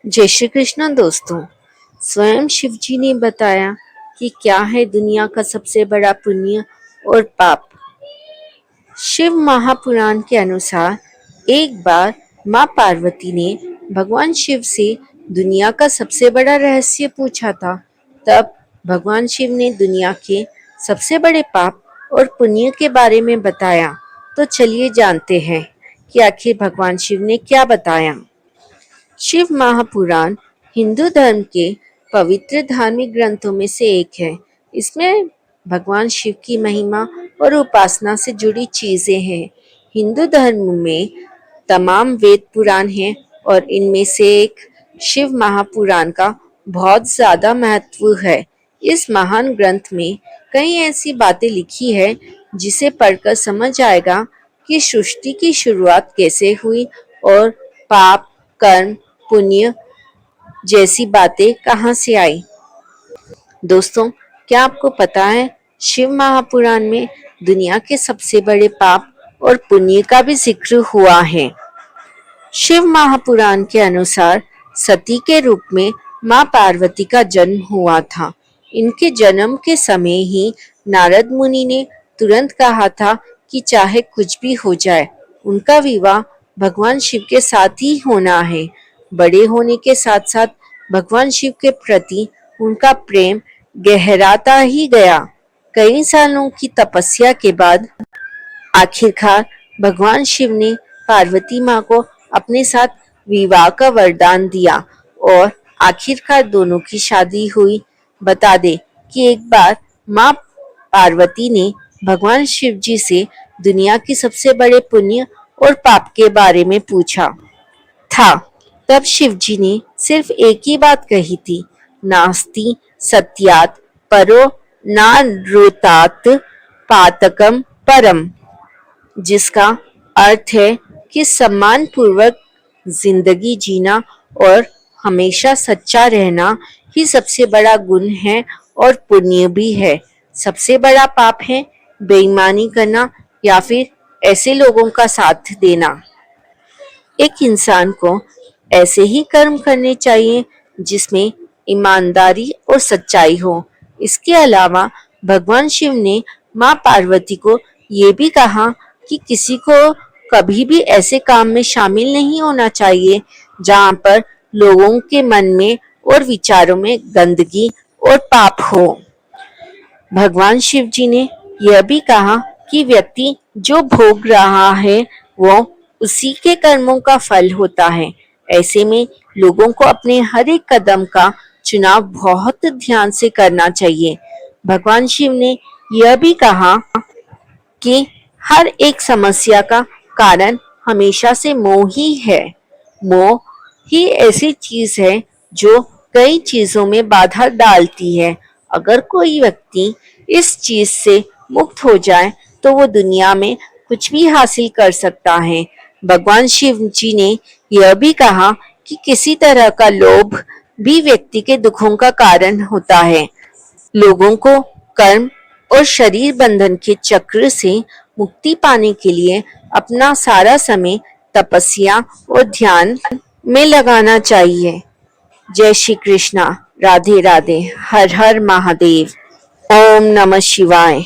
जय श्री कृष्ण दोस्तों। स्वयं शिव जी ने बताया कि क्या है दुनिया का सबसे बड़ा पुण्य और पाप। शिव महापुराण के अनुसार एक बार माँ पार्वती ने भगवान शिव से दुनिया का सबसे बड़ा रहस्य पूछा था। तब भगवान शिव ने दुनिया के सबसे बड़े पाप और पुण्य के बारे में बताया। तो चलिए जानते हैं कि आखिर भगवान शिव ने क्या बताया। शिव महापुराण हिंदू धर्म के पवित्र धार्मिक ग्रंथों में से एक है। इसमें भगवान शिव की महिमा और उपासना से जुड़ी चीजें हैं। हिंदू धर्म में तमाम वेद पुराण हैं और इनमें से एक शिव महापुराण का बहुत ज्यादा महत्व है। इस महान ग्रंथ में कई ऐसी बातें लिखी है जिसे पढ़कर समझ आएगा कि सृष्टि की शुरुआत कैसे हुई और पाप, कर्म, पुण्य जैसी बातें कहाँ से आई। दोस्तों, क्या आपको पता है शिव महापुराण में दुनिया के सबसे बड़े पाप और पुण्य का भी जिक्र हुआ है। शिव महापुराण के अनुसार सती के रूप में माँ पार्वती का जन्म हुआ था। इनके जन्म के समय ही नारद मुनि ने तुरंत कहा था कि चाहे कुछ भी हो जाए, उनका विवाह भगवान शिव के साथ ही होना है। बड़े होने के साथ साथ भगवान शिव के प्रति उनका प्रेम गहराता ही गया। कई सालों की तपस्या के बाद आखिरकार भगवान शिव ने पार्वती माँ को अपने साथ विवाह का वरदान दिया और आखिरकार दोनों की शादी हुई। बता दे कि एक बार माँ पार्वती ने भगवान शिव जी से दुनिया के सबसे बड़े पुण्य और पाप के बारे में पूछा था। तब शिव जी ने सिर्फ एक ही बात कही थी, नास्ति सत्यात परो नारुतात पातकम परम, जिसका अर्थ है कि सम्मान पूर्वक जिंदगी जीना और हमेशा सच्चा रहना ही सबसे बड़ा गुण है और पुण्य भी है। सबसे बड़ा पाप है बेईमानी करना या फिर ऐसे लोगों का साथ देना। एक इंसान को ऐसे ही कर्म करने चाहिए जिसमें ईमानदारी और सच्चाई हो। इसके अलावा भगवान शिव ने माँ पार्वती को ये भी कहा कि किसी को कभी भी ऐसे काम में शामिल नहीं होना चाहिए जहाँ पर लोगों के मन में और विचारों में गंदगी और पाप हो। भगवान शिव जी ने यह भी कहा कि व्यक्ति जो भोग रहा है वो उसी के कर्मों का फल होता है। ऐसे में लोगों को अपने हर एक कदम का चुनाव बहुत ध्यान से करना चाहिए। भगवान शिव ने यह भी कहा कि हर एक समस्या का कारण हमेशा से मोह ही है। मोह ही ऐसी चीज है जो कई चीजों में बाधा डालती है। अगर कोई व्यक्ति इस चीज से मुक्त हो जाए तो वो दुनिया में कुछ भी हासिल कर सकता है। भगवान शिव जी ने यह भी कहा कि किसी तरह का लोभ भी व्यक्ति के दुखों का कारण होता है। लोगों को कर्म और शरीर बंधन के चक्र से मुक्ति पाने के लिए अपना सारा समय तपस्या और ध्यान में लगाना चाहिए। जय श्री कृष्णा, राधे राधे, हर हर महादेव, ओम नमः शिवाय।